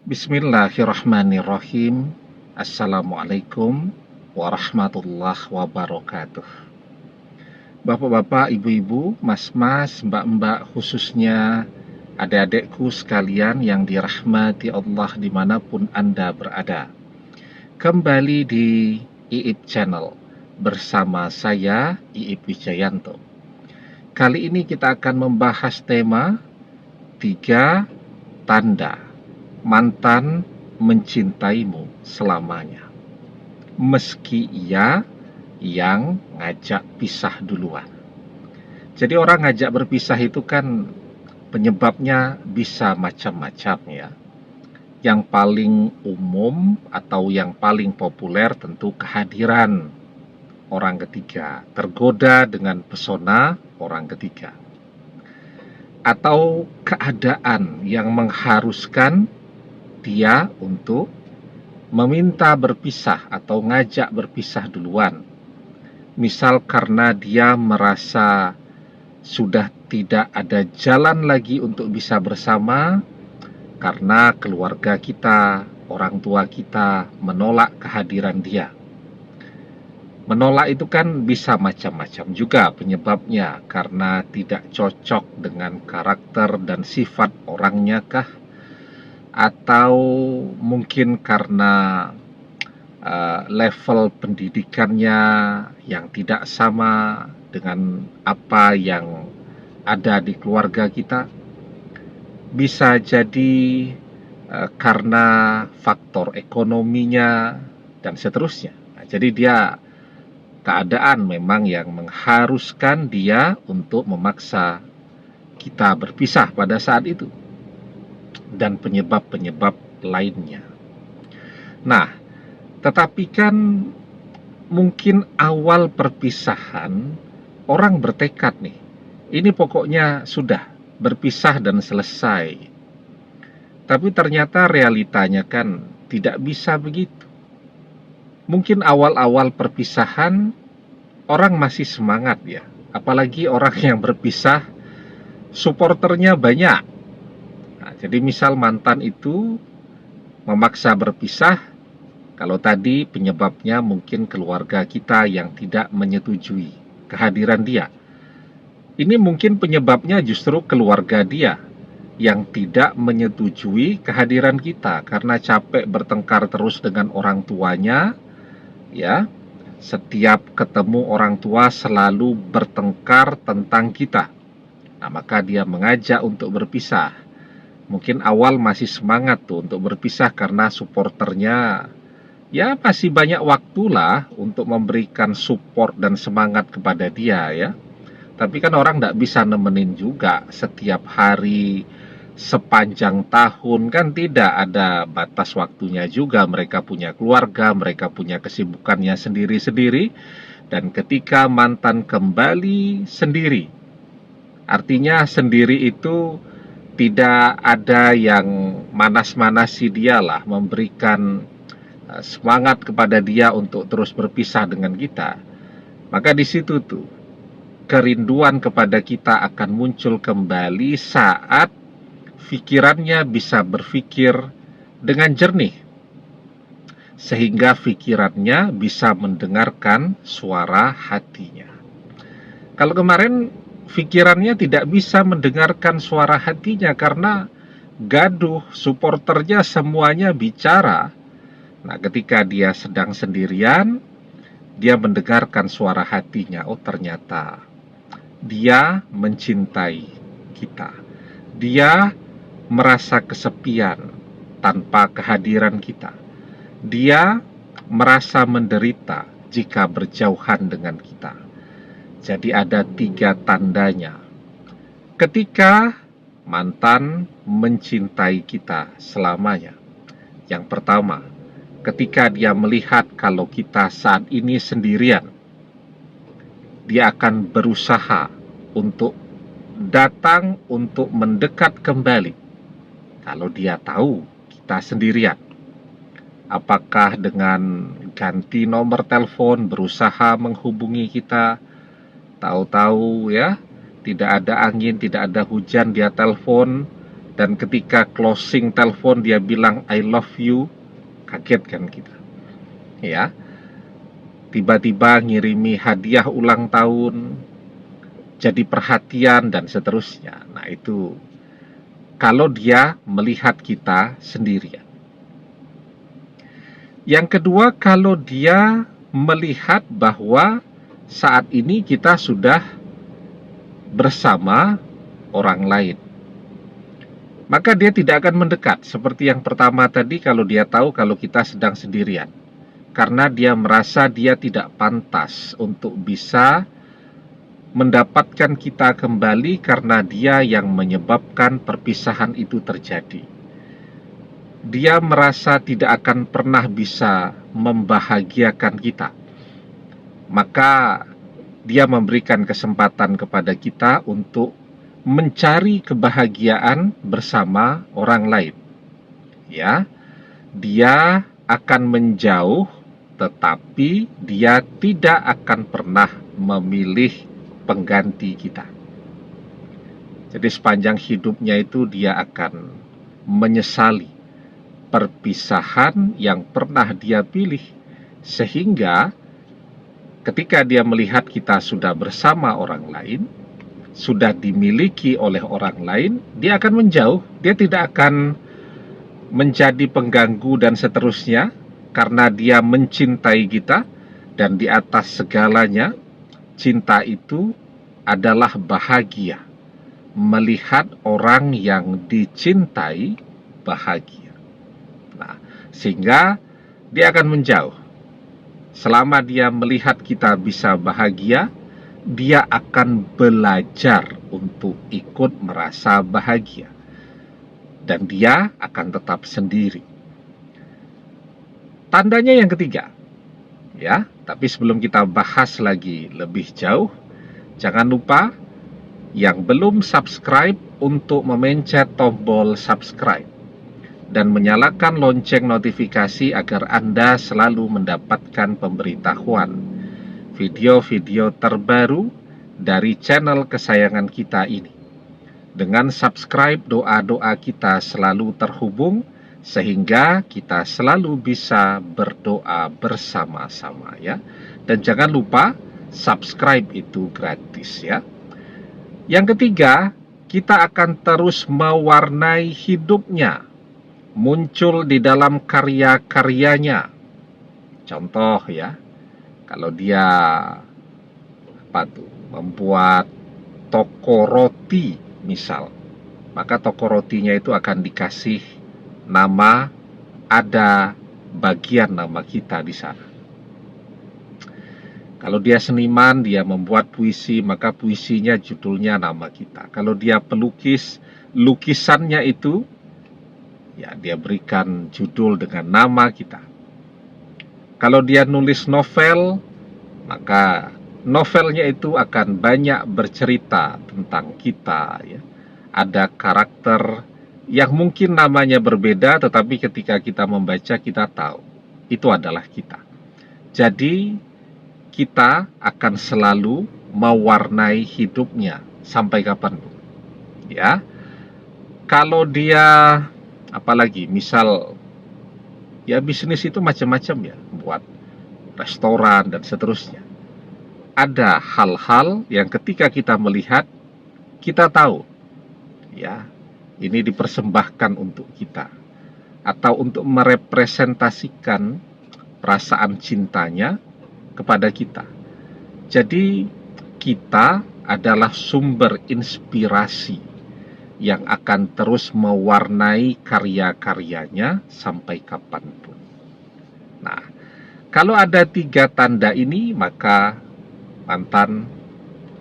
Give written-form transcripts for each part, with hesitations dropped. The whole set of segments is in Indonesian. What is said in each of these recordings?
Bismillahirrahmanirrahim. Assalamualaikum warahmatullahi wabarakatuh. Bapak-bapak, ibu-ibu, mas-mas, mbak-mbak, khususnya adik-adikku sekalian yang dirahmati Allah dimanapun Anda berada. Kembali di Iip Channel bersama saya, Iip Wijayanto. Kali ini kita akan membahas tema 3 tanda mantan mencintaimu selamanya, meski ia yang ngajak pisah duluan. Jadi orang ngajak berpisah itu kan penyebabnya bisa macam-macam ya. Yang paling umum atau yang paling populer tentu kehadiran orang ketiga, tergoda dengan pesona orang ketiga, atau keadaan yang mengharuskan dia untuk meminta berpisah atau ngajak berpisah duluan. Misal karena dia merasa sudah tidak ada jalan lagi untuk bisa bersama, karena keluarga kita, orang tua kita menolak kehadiran dia. Menolak itu kan bisa macam-macam juga penyebabnya, karena tidak cocok dengan karakter dan sifat orangnya kah? Atau mungkin karena level pendidikannya yang tidak sama dengan apa yang ada di keluarga kita. Bisa jadi karena faktor ekonominya dan seterusnya. Nah, jadi dia keadaan memang yang mengharuskan dia untuk memaksa kita berpisah pada saat itu, dan penyebab-penyebab lainnya. Nah, tetapi kan mungkin awal perpisahan orang bertekad nih, ini pokoknya sudah berpisah dan selesai. Tapi ternyata realitanya kan tidak bisa begitu. Mungkin awal-awal perpisahan orang masih semangat ya, apalagi orang yang berpisah supporternya banyak. Nah, jadi misal mantan itu memaksa berpisah, kalau tadi penyebabnya mungkin keluarga kita yang tidak menyetujui kehadiran dia. Ini mungkin penyebabnya justru keluarga dia yang tidak menyetujui kehadiran kita karena capek bertengkar terus dengan orang tuanya, ya. Setiap ketemu orang tua selalu bertengkar tentang kita. Nah, maka dia mengajak untuk berpisah. Mungkin awal masih semangat tuh untuk berpisah karena supporternya ya masih banyak waktulah untuk memberikan support dan semangat kepada dia ya. Tapi kan orang tidak bisa nemenin juga setiap hari sepanjang tahun, kan tidak ada batas waktunya juga. Mereka punya keluarga, mereka punya kesibukannya sendiri-sendiri. Dan ketika mantan kembali sendiri, artinya sendiri itu tidak ada yang manas-manasi dia lah, memberikan semangat kepada dia untuk terus berpisah dengan kita. Maka di situ tuh kerinduan kepada kita akan muncul kembali saat pikirannya bisa berpikir dengan jernih, sehingga pikirannya bisa mendengarkan suara hatinya. Kalau kemarin pikirannya tidak bisa mendengarkan suara hatinya karena gaduh, supporternya semuanya bicara. Nah, ketika dia sedang sendirian, dia mendengarkan suara hatinya. Oh, ternyata dia mencintai kita. Dia merasa kesepian tanpa kehadiran kita. Dia merasa menderita jika berjauhan dengan kita. Jadi ada 3 tandanya ketika mantan mencintai kita selamanya. Yang pertama, ketika dia melihat kalau kita saat ini sendirian, dia akan berusaha untuk datang untuk mendekat kembali. Kalau dia tahu kita sendirian, apakah dengan ganti nomor telepon, berusaha menghubungi kita, tahu-tahu ya tidak ada angin, tidak ada hujan, dia telepon, dan ketika closing telepon dia bilang I love you, kaget kan kita, ya. Tiba-tiba ngirimi hadiah ulang tahun, jadi perhatian dan seterusnya. Nah, itu kalau dia melihat kita sendirian. Yang kedua, kalau dia melihat bahwa saat ini kita sudah bersama orang lain, maka dia tidak akan mendekat. Seperti yang pertama tadi, kalau dia tahu kalau kita sedang sendirian, karena dia merasa dia tidak pantas untuk bisa mendapatkan kita kembali, karena dia yang menyebabkan perpisahan itu terjadi. Dia merasa tidak akan pernah bisa membahagiakan kita, maka dia memberikan kesempatan kepada kita untuk mencari kebahagiaan bersama orang lain. Ya, dia akan menjauh, tetapi dia tidak akan pernah memilih pengganti kita. Jadi sepanjang hidupnya itu dia akan menyesali perpisahan yang pernah dia pilih, sehingga ketika dia melihat kita sudah bersama orang lain, sudah dimiliki oleh orang lain, dia akan menjauh. Dia tidak akan menjadi pengganggu dan seterusnya, karena dia mencintai kita, dan di atas segalanya, cinta itu adalah bahagia. Melihat orang yang dicintai bahagia. Nah, sehingga dia akan menjauh. Selama dia melihat kita bisa bahagia, dia akan belajar untuk ikut merasa bahagia, dan dia akan tetap sendiri. Tandanya yang ketiga, ya. Tapi sebelum kita bahas lagi lebih jauh, jangan lupa yang belum subscribe untuk memencet tombol subscribe dan menyalakan lonceng notifikasi agar Anda selalu mendapatkan pemberitahuan video-video terbaru dari channel kesayangan kita ini. Dengan subscribe, doa-doa kita selalu terhubung, sehingga kita selalu bisa berdoa bersama-sama, ya. Dan jangan lupa, subscribe itu gratis, ya. Yang ketiga, kita akan terus mewarnai hidupnya, muncul di dalam karya-karyanya. Contoh, ya, kalau dia membuat toko roti misal, maka toko rotinya itu akan dikasih nama, ada bagian nama kita di sana. Kalau dia seniman, dia membuat puisi, maka puisinya judulnya nama kita. Kalau dia pelukis, lukisannya itu ya dia berikan judul dengan nama kita. Kalau dia nulis novel, maka novelnya itu akan banyak bercerita tentang kita, ya. Ada karakter yang mungkin namanya berbeda, tetapi ketika kita membaca, kita tahu itu adalah kita. Jadi kita akan selalu mewarnai hidupnya sampai kapanpun, ya. Kalau dia apalagi misal ya bisnis itu macam-macam, ya, buat restoran dan seterusnya. Ada hal-hal yang ketika kita melihat, kita tahu, ya, ini dipersembahkan untuk kita, atau untuk merepresentasikan perasaan cintanya kepada kita. Jadi kita adalah sumber inspirasi yang akan terus mewarnai karya-karyanya sampai kapanpun. Nah, kalau ada 3 tanda ini, maka mantan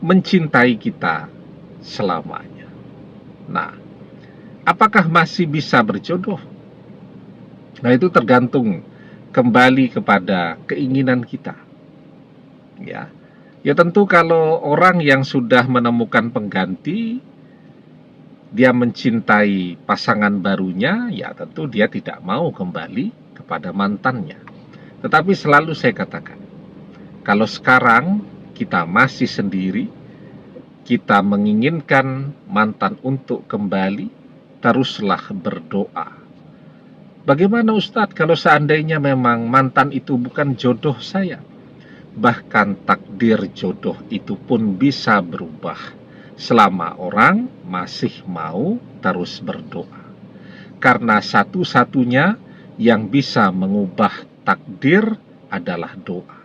mencintai kita selamanya. Nah, apakah masih bisa berjodoh? Nah, itu tergantung kembali kepada keinginan kita. Ya, tentu kalau orang yang sudah menemukan pengganti, dia mencintai pasangan barunya, ya tentu dia tidak mau kembali kepada mantannya. Tetapi selalu saya katakan, kalau sekarang kita masih sendiri, kita menginginkan mantan untuk kembali, teruslah berdoa. Bagaimana Ustadz kalau seandainya memang mantan itu bukan jodoh saya? Bahkan takdir jodoh itu pun bisa berubah selama orang masih mau terus berdoa. Karena satu-satunya yang bisa mengubah takdir adalah doa.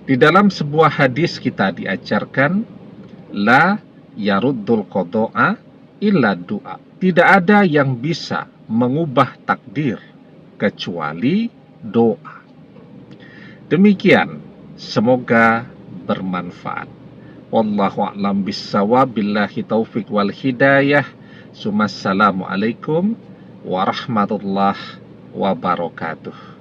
Di dalam sebuah hadis kita diajarkan, la yaruddul qada'a illa doa. Tidak ada yang bisa mengubah takdir kecuali doa. Demikian, semoga bermanfaat. Wallahu a'lam bissawab, billahi taufik wal hidayah. Assalamualaikum warahmatullahi wabarakatuh.